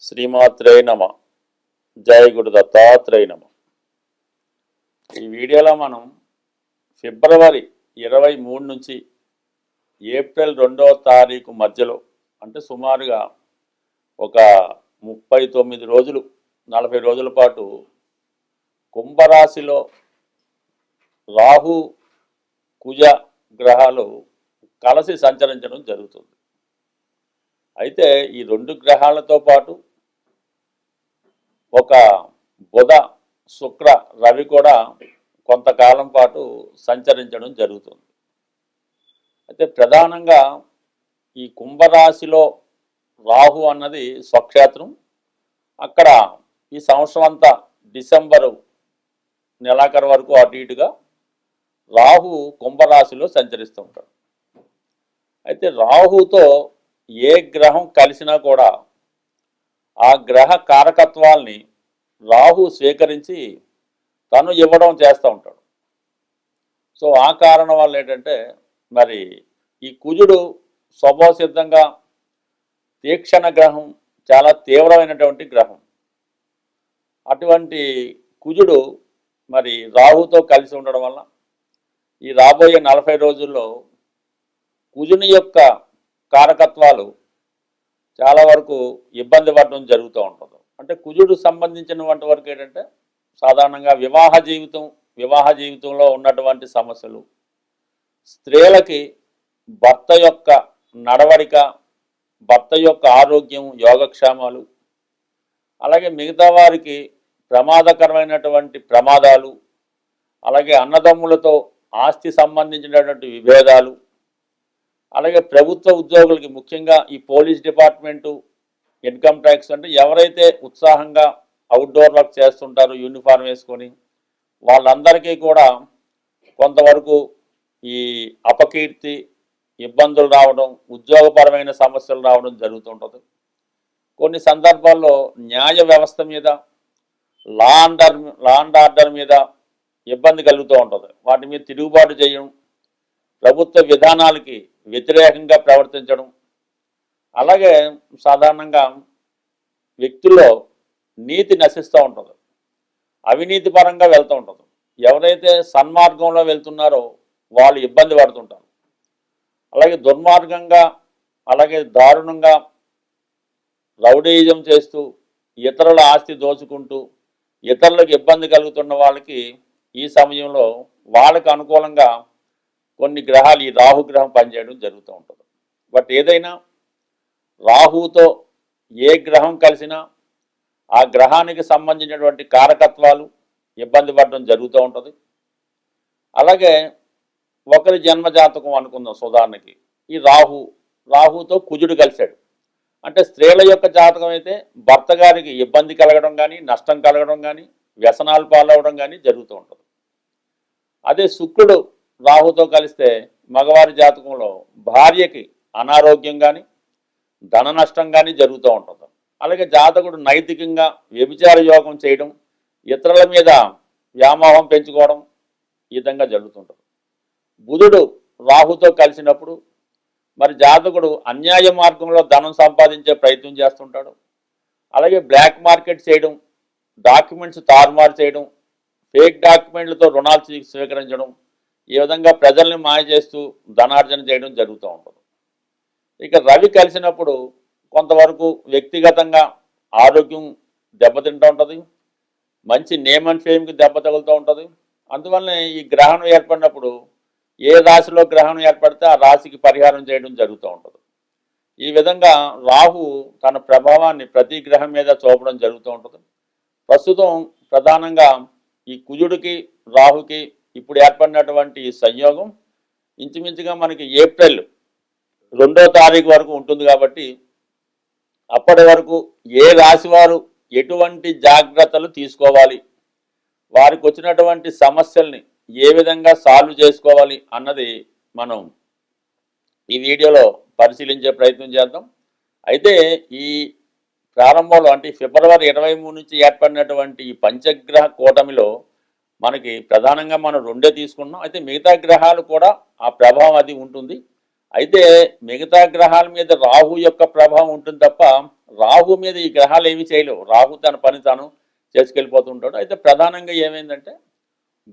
శ్రీమాత్రే నమ. జయ గురు దత్తాత్రేయ నమ. ఈ వీడియోలో మనం ఫిబ్రవరి 23 నుంచి ఏప్రిల్ 2వ తారీఖు మధ్యలో, అంటే సుమారుగా ఒక 39 రోజులు 40 రోజుల పాటు కుంభరాశిలో రాహు కుజ గ్రహాలు కలిసి సంచరించడం జరుగుతుంది. అయితే ఈ రెండు గ్రహాలతో పాటు ఒక బుధ శుక్ర రవి కూడా కొంతకాలం పాటు సంచరించడం జరుగుతుంది. అయితే ప్రధానంగా ఈ కుంభరాశిలో రాహు అన్నది స్వక్షేత్రం. అక్కడ ఈ సంవత్సరం అంతా డిసెంబరు నెలాఖరు వరకు అటు ఇటుగా రాహు కుంభరాశిలో సంచరిస్తూ ఉంటాడు. అయితే రాహుతో ఏ గ్రహం కలిసినా కూడా ఆ గ్రహ కారకత్వాల్ని రాహు స్వీకరించి తను ఇవ్వడం చేస్తూ ఉంటాడు. సో ఆ కారణం వల్ల ఏంటంటే, మరి ఈ కుజుడు స్వభావసిద్ధంగా తీక్షణ గ్రహం, చాలా తీవ్రమైనటువంటి గ్రహం. అటువంటి కుజుడు మరి రాహుతో కలిసి ఉండడం వల్ల ఈ రాబోయే 40 రోజుల్లో కుజుని యొక్క కారకత్వాలు చాలా వరకు ఇబ్బంది పడడం జరుగుతూ ఉంటుంది. అంటే కుజుడు సంబంధించినటువంటి వరకు ఏంటంటే, సాధారణంగా వివాహ జీవితంలో ఉన్నటువంటి సమస్యలు, స్త్రీలకి భర్త యొక్క నడవడిక, భర్త యొక్క ఆరోగ్యం, యోగక్షేమాలు, అలాగే మిగతా వారికి ప్రమాదకరమైనటువంటి ప్రమాదాలు, అలాగే అన్నదమ్ములతో ఆస్తి సంబంధించినటువంటి విభేదాలు, అలాగే ప్రభుత్వ ఉద్యోగులకి ముఖ్యంగా ఈ పోలీస్ డిపార్ట్మెంటు, ఇన్కమ్ ట్యాక్స్, అంటే ఎవరైతే ఉత్సాహంగా అవుట్డోర్ వర్క్ చేస్తుంటారో యూనిఫామ్ వేసుకొని, వాళ్ళందరికీ కూడా కొంతవరకు ఈ అపకీర్తి, ఇబ్బందులు రావడం, ఉద్యోగపరమైన సమస్యలు రావడం జరుగుతుంటుంది. కొన్ని సందర్భాల్లో న్యాయ వ్యవస్థ మీద, లా అండ్ ఆర్డర్ మీద ఇబ్బంది కలుగుతూ ఉంటుంది. వాటి మీద తిరుగుబాటు చేయడం, ప్రభుత్వ విధానాలకి వ్యతిరేకంగా ప్రవర్తించడం, అలాగే సాధారణంగా వ్యక్తుల్లో నీతి నశిస్తూ ఉంటుంది, అవినీతి పరంగా వెళ్తూ ఉంటుంది. ఎవరైతే సన్మార్గంలో వెళ్తున్నారో వాళ్ళు ఇబ్బంది పడుతుంటారు. అలాగే దుర్మార్గంగా, అలాగే దారుణంగా రౌడీయిజం చేస్తూ, ఇతరుల ఆస్తి దోచుకుంటూ, ఇతరులకు ఇబ్బంది కలుగుతున్న వాళ్ళకి ఈ సమయంలో వాళ్ళకు అనుకూలంగా కొన్ని గ్రహాలు, ఈ రాహుగ్రహం పనిచేయడం జరుగుతూ ఉంటుంది. బట్ ఏదైనా రాహుతో ఏ గ్రహం కలిసినా ఆ గ్రహానికి సంబంధించినటువంటి కారకత్వాలు ఇబ్బంది పడడం జరుగుతూ ఉంటుంది. అలాగే ఒకరి జన్మజాతకం అనుకుందాం ఉదాహరణకి, ఈ రాహుతో కుజుడు కలిశాడు అంటే, స్త్రీల యొక్క జాతకం అయితే భర్త గారికి ఇబ్బంది కలగడం కానీ, నష్టం కలగడం కానీ, వ్యసనాలు పాలవడం కానీ జరుగుతూ ఉంటుంది. అదే శుక్రుడు రాహుతో కలిస్తే మగవారి జాతకంలో భార్యకి అనారోగ్యం కానీ, ధన నష్టం కానీ జరుగుతూ ఉంటుంది. అలాగే జాతకుడు నైతికంగా వ్యభిచార యోగం చేయడం, ఇతరుల మీద వ్యామోహం పెంచుకోవడం, ఈ విధంగా జరుగుతుంటుంది. బుధుడు రాహుతో కలిసినప్పుడు మరి జాతకుడు అన్యాయ మార్గంలో ధనం సంపాదించే ప్రయత్నం చేస్తుంటాడు. అలాగే బ్లాక్ మార్కెట్ చేయడం, డాక్యుమెంట్స్ తారుమారు చేయడం, ఫేక్ డాక్యుమెంట్లతో రుణాలు స్వీకరించడం, ఈ విధంగా ప్రజల్ని మాయ చేస్తూ ధనార్జన చేయడం జరుగుతూ ఉంటుంది. ఇక రవి కలిసినప్పుడు కొంతవరకు వ్యక్తిగతంగా ఆరోగ్యం దెబ్బతింటూ ఉంటుంది, మంచి నేమ్ అండ్ ఫేమ్కి దెబ్బ తగులుతూ ఉంటుంది. అందువల్లనే ఈ గ్రహణం ఏర్పడినప్పుడు ఏ రాశిలో గ్రహణం ఏర్పడితే ఆ రాశికి పరిహారం చేయడం జరుగుతూ ఉంటుంది. ఈ విధంగా రాహు తన ప్రభావాన్ని ప్రతి గ్రహం మీద చూపడం జరుగుతూ ఉంటుంది. ప్రస్తుతం ప్రధానంగా ఈ కుజుడికి రాహుకి ఇప్పుడు ఏర్పడినటువంటి సంయోగం ఇంచుమించుగా మనకి ఏప్రిల్ 2వ తారీఖు వరకు ఉంటుంది. కాబట్టి అప్పటి వరకు ఏ రాశి వారు ఎటువంటి జాగ్రత్తలు తీసుకోవాలి, వారికి వచ్చినటువంటి సమస్యల్ని ఏ విధంగా సాల్వ్ చేసుకోవాలి అన్నది మనం ఈ వీడియోలో పరిశీలించే ప్రయత్నం చేద్దాం. అయితే ఈ ప్రారంభంలో, అంటే ఫిబ్రవరి 23 నుంచి ఏర్పడినటువంటి ఈ పంచగ్రహ కూటమిలో మనకి ప్రధానంగా మనం 2 తీసుకున్నాం. అయితే మిగతా గ్రహాలు కూడా ఆ ప్రభావం అది ఉంటుంది. అయితే మిగతా గ్రహాల మీద రాహు యొక్క ప్రభావం ఉంటుంది తప్ప రాహు మీద ఈ గ్రహాలు ఏమీ చేయలేవు. రాహు తన పని తాను చేసుకెళ్ళిపోతుంటాడు. అయితే ప్రధానంగా ఏమైందంటే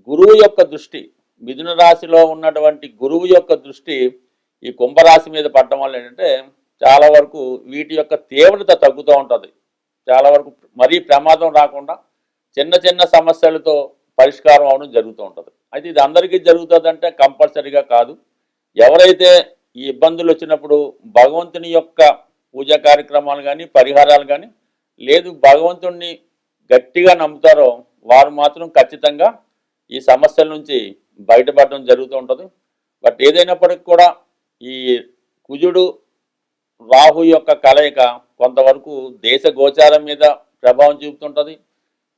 గురువు యొక్క దృష్టి, మిథున రాశిలో ఉన్నటువంటి గురువు యొక్క దృష్టి ఈ కుంభరాశి మీద పడటం వల్ల ఏంటంటే చాలా వరకు వీటి యొక్క తీవ్రత తగ్గుతూ ఉంటుంది. చాలా వరకు మరీ ప్రమాదం రాకుండా చిన్న చిన్న సమస్యలతో పరిష్కారం అవడం జరుగుతూ ఉంటుంది. అయితే ఇది అందరికీ జరుగుతుందంటే కంపల్సరీగా కాదు. ఎవరైతే ఈ ఇబ్బందులు వచ్చినప్పుడు భగవంతుని యొక్క పూజా కార్యక్రమాలు కానీ పరిహారాలు కానీ లేదు భగవంతుణ్ణి గట్టిగా నమ్ముతారో వారు మాత్రం ఖచ్చితంగా ఈ సమస్యల నుంచి బయటపడడం జరుగుతూ ఉంటుంది. బట్ ఏదైనప్పటికీ కూడా ఈ కుజుడు రాహు యొక్క కలయిక కొంతవరకు దేశ గోచారం మీద ప్రభావం చూపుతుంటుంది.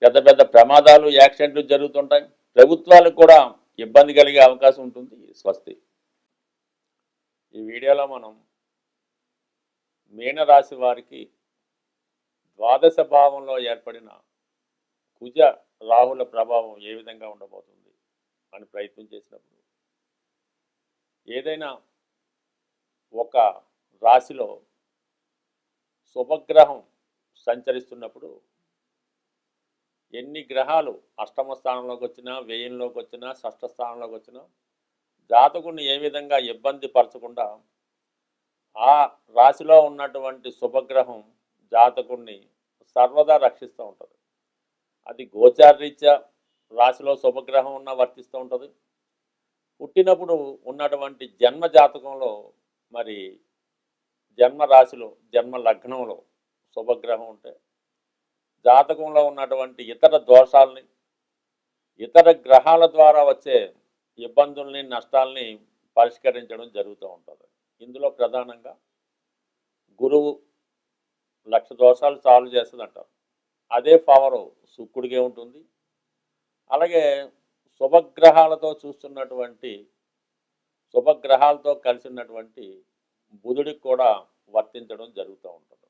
పెద్ద పెద్ద ప్రమాదాలు యాక్సిడెంట్లు జరుగుతుంటాయి. ప్రభుత్వాలకు కూడా ఇబ్బంది కలిగే అవకాశం ఉంటుంది. స్వస్తి. ఈ వీడియోలో మనం మీనరాశి వారికి ద్వాదశ భావంలో ఏర్పడిన కుజ రాహుల ప్రభావం ఏ విధంగా ఉండబోతుంది అని ప్రయత్నం చేసినప్పుడు ఏదైనా ఒక రాశిలో శుభగ్రహం సంచరిస్తున్నప్పుడు ఎన్ని గ్రహాలు అష్టమ స్థానంలోకి వచ్చినా, వ్యయంలోకి వచ్చినా, షష్ఠ స్థానంలోకి వచ్చినా జాతకుడిని ఏ విధంగా ఇబ్బంది పరచకుండా ఆ రాశిలో ఉన్నటువంటి శుభగ్రహం జాతకుడిని సర్వదా రక్షిస్తూ ఉంటుంది. అది గోచారరీత్యా రాశిలో శుభగ్రహం ఉన్న వర్తిస్తూ ఉంటుంది. పుట్టినప్పుడు ఉన్నటువంటి జన్మ జాతకంలో మరి జన్మ రాశిలో జన్మ లగ్నంలో శుభగ్రహం ఉంటే జాతకంలో ఉన్నటువంటి ఇతర దోషాలని ఇతర గ్రహాల ద్వారా వచ్చే ఇబ్బందుల్ని నష్టాలని పరిష్కరించడం జరుగుతూ ఉంటుంది. ఇందులో ప్రధానంగా గురువు 1,00,000 దోషాలు సాల్వ్ చేస్తుంది అంటారు. అదే పవరు శుక్రుడికే ఉంటుంది. అలాగే శుభగ్రహాలతో శుభగ్రహాలతో కలిసి ఉన్నటువంటి బుధుడికి కూడా వర్తించడం జరుగుతూ ఉంటుంది.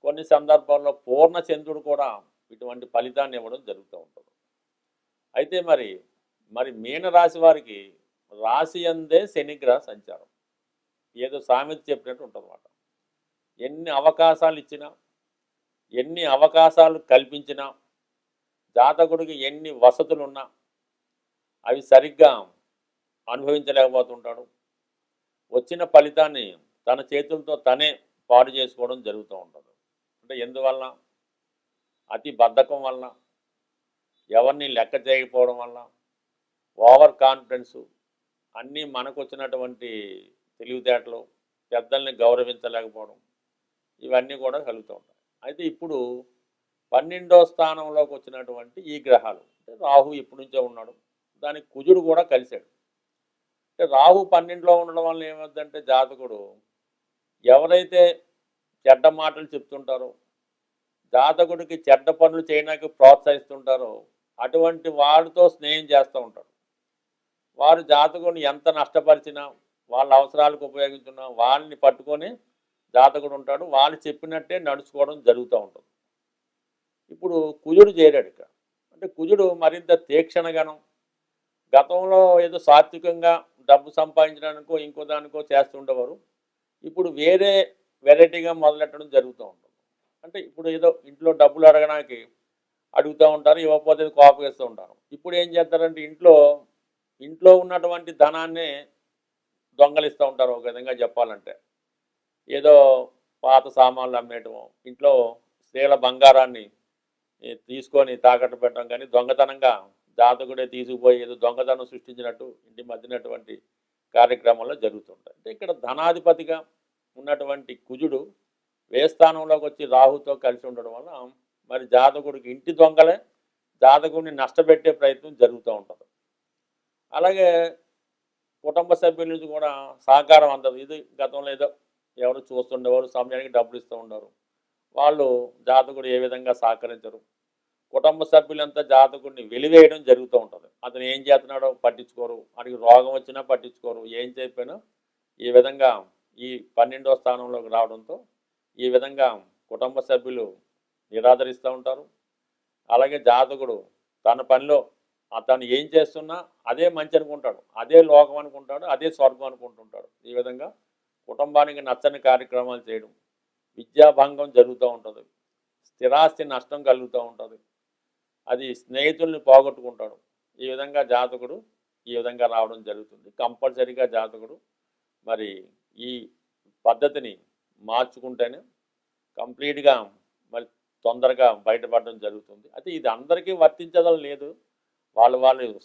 కొన్ని సందర్భాల్లో పూర్ణ చంద్రుడు కూడా ఇటువంటి ఫలితాన్ని ఇవ్వడం జరుగుతూ ఉంటుంది. అయితే మరి మీనరాశి వారికి రాశి అందే శనిగ్రహ సంచారం. ఏదో సామెత చెప్పినట్టు ఉంటుందన్నమాట. ఎన్ని అవకాశాలు ఇచ్చినా, ఎన్ని అవకాశాలు కల్పించినా, జాతకుడికి ఎన్ని వసతులున్నా అవి సరిగ్గా అనుభవించలేకపోతుంటాడు. వచ్చిన ఫలితాన్ని తన చేతులతో తనే పాడు చేసుకోవడం జరుగుతూ ఉంటుంది. అంటే ఎందువలన? అతి బద్ధకం వలన, ఎవరిని లెక్క చేయకపోవడం వలన, ఓవర్ కాన్ఫిడెన్సు, అన్నీ మనకు వచ్చినటువంటి తెలివితేటలు, పెద్దల్ని గౌరవించలేకపోవడం, ఇవన్నీ కూడా కలుగుతూ ఉంటాయి. అయితే ఇప్పుడు 12వ స్థానంలోకి వచ్చినటువంటి ఈ గ్రహాలు అంటే రాహు ఇప్పటి నుంచే ఉన్నాడు, దానికి కుజుడు కూడా కలిశాడు. అంటే రాహు 12లో ఉండడం వల్ల ఏమవుతుందంటే జాతకుడు ఎవరైతే చెడ్డ మాటలు చెప్తుంటారో, జాతకుడికి చెడ్డ పనులు చేయడానికి ప్రోత్సహిస్తుంటారో అటువంటి వారితో స్నేహం చేస్తూ ఉంటాడు. వారు జాతకుడిని ఎంత నష్టపరిచినా, వాళ్ళ అవసరాలకు ఉపయోగించున్నా వాళ్ళని పట్టుకొని జాతకుడు ఉంటాడు. వాళ్ళు చెప్పినట్టే నడుచుకోవడం జరుగుతూ ఉంటుంది. ఇప్పుడు కుజుడు చేరాడు ఇక్కడ. అంటే కుజుడు మరింత తీక్షణగనం. గతంలో ఏదో సాత్వికంగా డబ్బు సంపాదించడానికో ఇంకో దానికో చేస్తుండేవారు. ఇప్పుడు వేరే వెరైటీగా మొదలెట్టడం జరుగుతూ ఉంటుంది. అంటే ఇప్పుడు ఏదో ఇంట్లో డబ్బులు అడగడానికి అడుగుతూ ఉంటారు, ఇవ్వకపోతే కోపగిస్తూ ఉంటారు. ఇప్పుడు ఏం చేస్తారంటే ఇంట్లో ఉన్నటువంటి ధనాన్ని దొంగలిస్తూ ఉంటారు. ఒక విధంగా చెప్పాలంటే ఏదో పాత సామాన్లు అమ్మేయటం, ఇంట్లో స్త్రీల బంగారాన్ని తీసుకొని తాకట్టు పెట్టడం, కానీ దొంగతనంగా జాతకుడే తీసుకుపోయి ఏదో దొంగతనం సృష్టించినట్టు ఇంటి మధ్యనటువంటి కార్యక్రమాల్లో జరుగుతుంటాయి. అంటే ఇక్కడ ధనాధిపతిగా ఉన్నటువంటి కుజుడు వ్యయస్థానంలోకి వచ్చి రాహుతో కలిసి ఉండడం వల్ల మరి జాతకుడికి ఇంటి దొంగలే జాతకుడిని నష్టపెట్టే ప్రయత్నం జరుగుతూ ఉంటుంది. అలాగే కుటుంబ సభ్యుల నుంచి కూడా సహకారం అందదు. ఇది గతంలో ఏదో ఎవరు చూస్తుండేవారు, సమయానికి డబ్బులు ఇస్తూ ఉండరు, వాళ్ళు జాతకుడు ఏ విధంగా సహకరించరు. కుటుంబ సభ్యులంతా జాతకుడిని వెలివేయడం జరుగుతూ ఉంటుంది. అతను ఏం చేస్తున్నాడో పట్టించుకోరు, వాడికి రోగం వచ్చినా పట్టించుకోరు, ఏం చెప్పినా ఈ విధంగా ఈ 12వ స్థానంలోకి రావడంతో ఈ విధంగా కుటుంబ సభ్యులు నిరాదరిస్తూ ఉంటారు. అలాగే జాతకుడు తన పనిలో అతను ఏం చేస్తున్నా అదే మంచి అనుకుంటాడు, అదే లోకం అనుకుంటాడు, అదే స్వర్గం అనుకుంటుంటాడు. ఈ విధంగా కుటుంబానికి నచ్చని కార్యక్రమాలు చేయడం, విద్యాభంగం జరుగుతూ ఉంటుంది, స్థిరాస్తి నష్టం కలుగుతూ ఉంటుంది, అది స్నేహితుల్ని పోగొట్టుకుంటాడు. ఈ విధంగా జాతకుడు ఈ విధంగా రావడం జరుగుతుంది. కంపల్సరీగా జాతకుడు మరి ఈ పద్ధతిని మార్చుకుంటేనే కంప్లీట్గా మరి తొందరగా బయటపడడం జరుగుతుంది. అయితే ఇది అందరికీ వర్తించడం లేదు. వాళ్ళ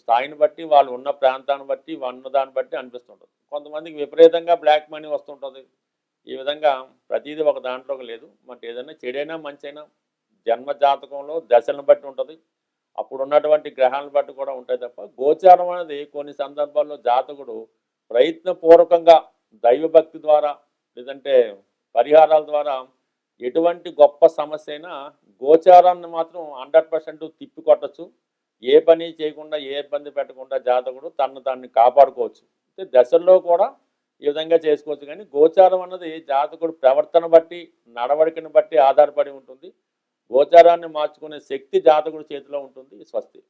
స్థాయిని బట్టి, వాళ్ళు ఉన్న ప్రాంతాన్ని బట్టి, ఉన్నదాన్ని బట్టి అనిపిస్తుంటుంది. కొంతమందికి విపరీతంగా బ్లాక్ మనీ వస్తుంటుంది. ఈ విధంగా ప్రతిదీ ఒక దాంట్లోకి లేదు. మనకి ఏదైనా చెడైనా మంచైనా జన్మ జాతకంలో దశలను బట్టి ఉంటుంది, అప్పుడు ఉన్నటువంటి గ్రహాలను బట్టి కూడా ఉంటాయి తప్ప, గోచారం అనేది కొన్ని సందర్భాల్లో జాతకుడు ప్రయత్నపూర్వకంగా దైవభక్తి ద్వారా లేదంటే పరిహారాల ద్వారా ఎటువంటి గొప్ప సమస్య అయినా గోచారాన్ని మాత్రం 100% తిప్పికొట్టచ్చు. ఏ పని చేయకుండా, ఏ ఇబ్బంది పెట్టకుండా జాతకుడు తన్ని కాపాడుకోవచ్చు. అయితే దశల్లో కూడా ఈ విధంగా చేసుకోవచ్చు. కానీ గోచారం అన్నది జాతకుడు ప్రవర్తన బట్టి, నడవడికను బట్టి ఆధారపడి ఉంటుంది. గోచారాన్ని మార్చుకునే శక్తి జాతకుడి చేతిలో ఉంటుంది. స్వస్తి.